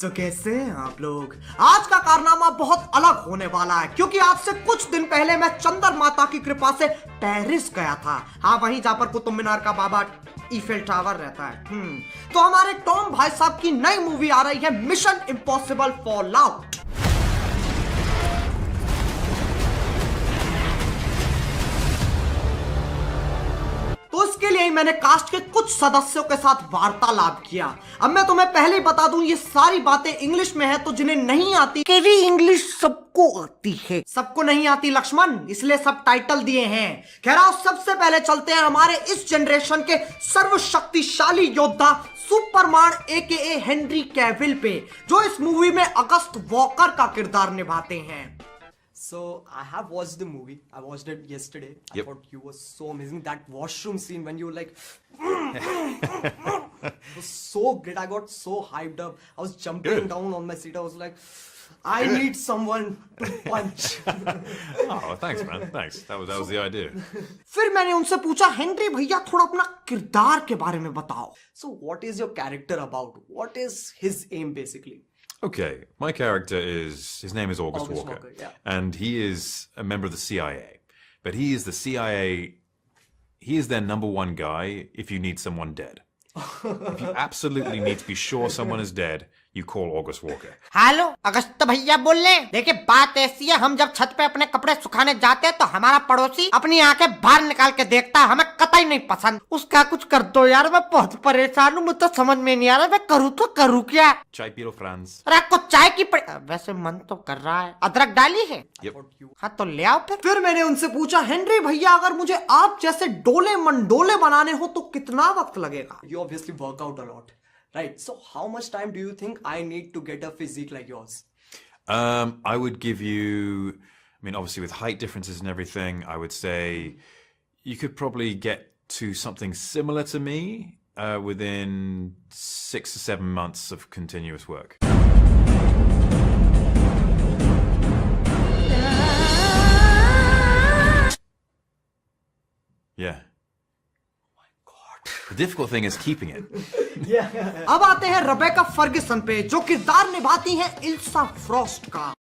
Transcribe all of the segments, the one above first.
तो कैसे हैं आप लोग। आज का कारनामा बहुत अलग होने वाला है क्योंकि आज से कुछ दिन पहले मैं चंद्र माता की कृपा से पेरिस गया था। हाँ, वहीं जहां पर कुतुब मीनार का बाबा ईफेल टावर रहता है। तो हमारे टॉम भाई साहब की नई मूवी आ रही है मिशन इम्पॉसिबल फॉलआउट। तो इसके लिए मैंने कास्ट के कुछ सदस्यों के साथ वार्तालाप किया। अब मैं तुम्हें पहले ही बता दूं, ये सारी बातें इंग्लिश में है, तो जिन्हें नहीं आती केवी इंग्लिश सबको आती है। सबको नहीं आती लक्ष्मण, इसलिए सब टाइटल दिए हैं। कह रहा हूं, सबसे पहले चलते हैं हमारे इस जनरेशन के सर्वशक्तिशाली योद्धा सुपरमैन एकेए हेनरी कैविल पे, जो इस मूवी में अगस्त वॉकर का किरदार निभाते हैं। So I have watched the movie. I watched it yesterday. Yep. I thought you were so amazing. That washroom scene when you were like, it was so great. I got so hyped up. I was jumping down on my seat. I was like, I need someone to punch. Oh, thanks, man. Thanks. That was the idea. फिर मैंने उनसे पूछा, Henry भैया थोड़ा अपना किरदार के बारे में बताओ। So what is your character about? What is his aim basically? Okay, my character his name is August Walker. Yeah. And he is a member of the CIA. But he is the CIA, he is their number one guy if you need someone dead. If you absolutely need to be sure someone is dead, you call August Walker. Hello, August भैया बोल रहे हैं। देखिए, बात ऐसी है, हम जब छत पे अपने कपड़े सुखाने जाते हैं तो हमारा पड़ोसी अपनी आंखें बाहर निकाल के देखता है, हमें कतई नहीं पसंद। उसका कुछ कर दो यार, मैं बहुत परेशान हूँ, मुझे तो समझ में नहीं आ रहा, मैं करूँ तो करूँ क्या। Chai pilo Franz. अरे आपको चाय की वैसे मन तो कर रहा है, अदरक डाली है? Yep. हाँ तो ले आओ फिर मैंने उनसे पूछा, हेनरी भैया अगर मुझे आप जैसे डोले मंडोले बनाने हो तो कितना वक्त लगेगा? You obviously work out a lot, right? So how much time do you think I need to get a physique like yours? I would give you, I mean, obviously with height differences and everything, I would say you could probably get to something similar to me within 6 to 7 months of continuous work. Yeah. Oh my God. The difficult thing is keeping it. अब आते हैं Rebecca Fergusson पे, जो किरदार निभाती हैं इल्सा Frost का।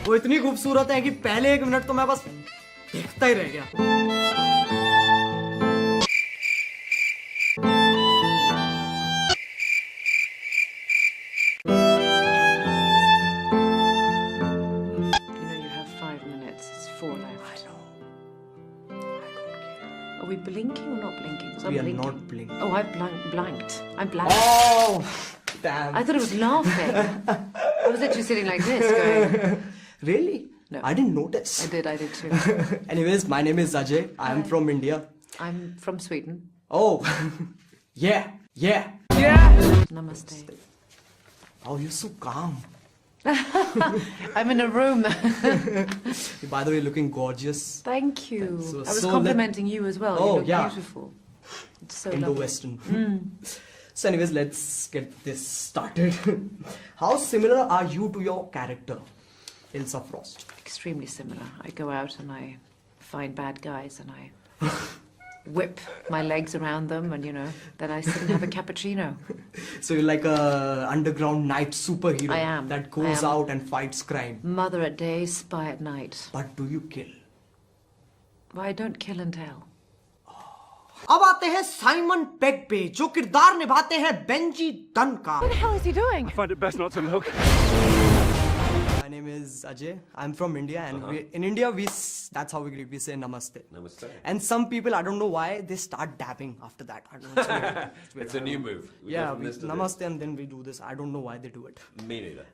वो इतनी खूबसूरत है कि पहले 1 मिनट तो मैं बस देखता ही रह गया। Are we blinking or not blinking? We are not blinking. Oh, I blanked. I'm blank. Oh, damn. I thought it was laughing. I was literally sitting like this going... Really? No. I didn't notice. I did too. Anyways, my name is Ajay. I'm from India. I'm from Sweden. Oh, yeah. Namaste. Oh, you're so calm. I'm in a room. By the way, looking gorgeous. Thank you. So- I was so complimenting you as well. Oh, you look yeah. beautiful. It's so Indo lovely. Western. So, anyways, let's get this started. How similar are you to your character, Ilsa Frost? Extremely similar. I go out and I find bad guys and I whip my legs around them and, then I sit and have a cappuccino. So you're like a underground night superhero. I am. That goes I am. out and fights crime. Mother at day, spy at night. But do you kill? Well, I don't kill and tell. अब आते हैं Simon peg पे, जो किरदार निभाते हैं Benji done का। What the hell is he doing? I find it best not to look. My name is Ajay. I'm from India, and in India that's how we greet. We say namaste. Namaste. And some people, I don't know why, they start dabbing after that. I don't know. It's weird. It's weird. It's a new move. We go Yeah, from this to namaste, and then we do this. I don't know why they do it. this. Me neither.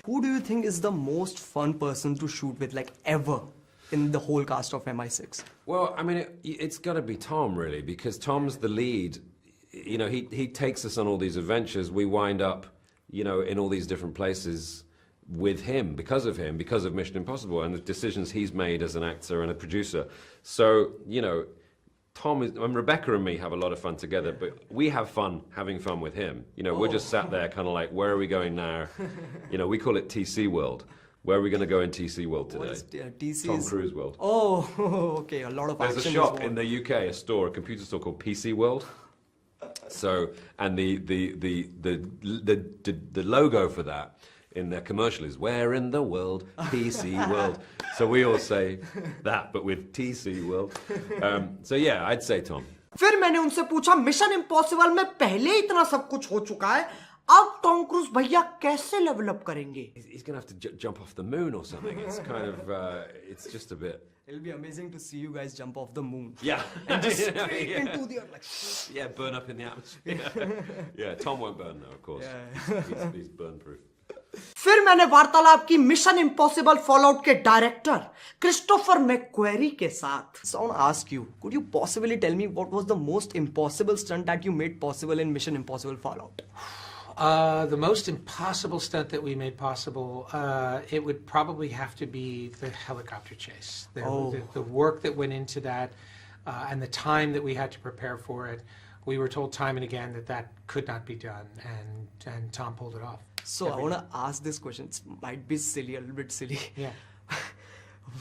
Who do you think is the most fun person to shoot with, like ever, in the whole cast of MI6? Well, I mean, it's got to be Tom, really, because Tom's the lead. He takes us on all these adventures. We wind up, in all these different places with him, because of Mission Impossible and the decisions he's made as an actor and a producer. So, Tom is, and Rebecca and me have a lot of fun together, but we have fun having fun with him. We're just sat there kind of like, where are we going now? We call it TC World. Where are we going to go in TC World today? What is TC? Tom Cruise World. Oh, okay. A lot of There's a action. shop is in the UK, a computer store called PC World. So, and the logo for that in their commercial is "Where in the world, TC World." So we all say that, but with TC World. So yeah, I'd say Tom. फिर मैंने उनसे पूछा mission impossible में पहले इतना सब कुछ हो चुका है, अब टॉम क्रूज भैया कैसे लेवल अप करेंगे? He's gonna have to jump off the moon or something. It's kind of, it's just a bit. It'll be amazing to see you guys jump off the moon. Yeah. And just Yeah. straight into the earth, like. Yeah, burn up in the atmosphere. Yeah, Tom won't burn though, of course. He's burn proof. फिर मैंने वार्तालाप की mission impossible fallout के director Christopher McQuarrie के साथ। So I want to ask you, could you possibly tell me what was the most impossible stunt that you made possible in Mission Impossible Fallout? The most impossible stunt that we made possible, it would probably have to be the helicopter chase. The work that went into that, and the time that we had to prepare for it. We were told time and again that could not be done, and Tom pulled it off. So I want to ask this question. It might be silly, a little bit silly. Yeah.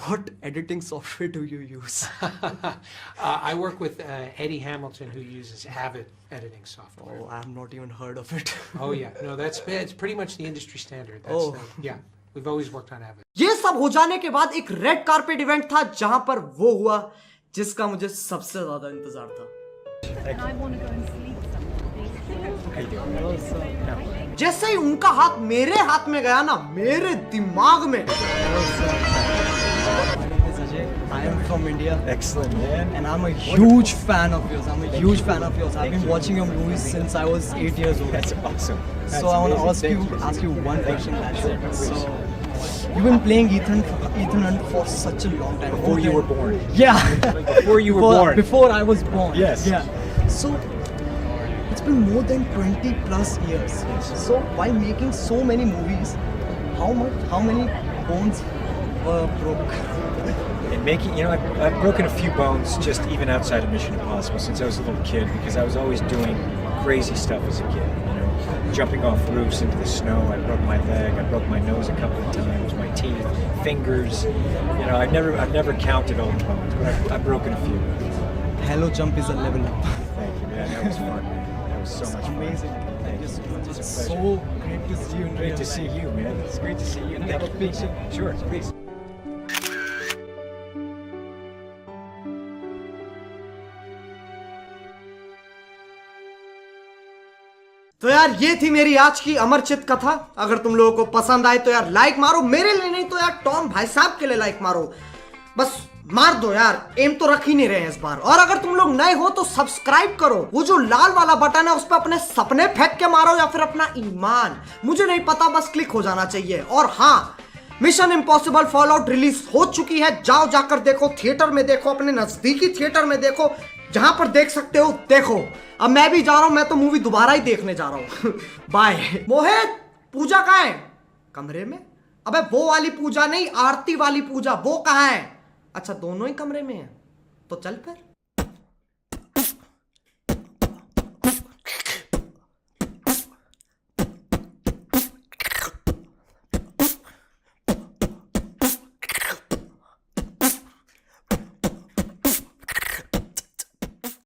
What editing software do you use? I work with Eddie Hamilton, who uses Avid editing software. Oh, I have not even heard of it. Oh yeah, no, it's pretty much the industry standard. Yeah, we've always worked on Avid. ये सब हो जाने के बाद एक red carpet event था जहां पर वो हुआ जिसका मुझे सबसे ज्यादा इंतजार था। And I want to go and sleep somewhere. जैसे ही उनका हाथ मेरे हाथ में गया ना, मेरे दिमाग में I am from India. Excellent, man. And I'm a huge fan of yours. I'm a huge fan of yours. I've been watching your movies since I was 8 years old. That's awesome. That's So I want to amazing. ask you one question. That's it. So you've been playing Ethan Hunt for such a long time. Before you were born. Yeah. Before you were born. Before I was born. Yes. Yeah. So it's been more than 20 plus years. So while making so many movies, how many bones were broke? And making, I've broken a few bones just even outside of Mission Impossible since I was a little kid because I was always doing crazy stuff as a kid. Jumping off roofs into the snow. I broke my leg. I broke my nose a couple of times. My teeth, fingers. I've never counted all the bones, but I've broken a few. Hello Jump is a level up. Thank you, man. That was fun, man. That was so much fun. Amazing. Thank you. It's It's a so pleasure. great to see you in real Great to life. see you, man. It's great to see you. Can we have a picture? Sure, please. तो यार ये थी मेरी आज की अमरचित कथा। अगर तुम लोगों को पसंद आए तो यार लाइक मारो, मेरे लिए नहीं तो यार टॉम भाई साहब के लिए लाइक मारो, बस मार दो यार, एम तो रख ही नहीं रहे हैं इस बार। और अगर तुम लोग नए हो तो सब्सक्राइब करो, वो जो लाल वाला बटन है उस पर अपने सपने फेंक के मारो या फिर अपना ईमान, मुझे नहीं पता, बस क्लिक हो जाना चाहिए। और हाँ, मिशन इम्पॉसिबल फॉलआउट रिलीज हो चुकी है, जाओ जाकर देखो, थिएटर में देखो, अपने नजदीकी थिएटर में देखो, जहां पर देख सकते हो देखो। अब मैं भी जा रहा हूं, मैं तो मूवी दोबारा ही देखने जा रहा हूं। बाय। मोहित, पूजा कहां है? कमरे में? अबे वो वाली पूजा नहीं, आरती वाली पूजा, वो कहां है? अच्छा दोनों ही कमरे में है, तो चल फिर।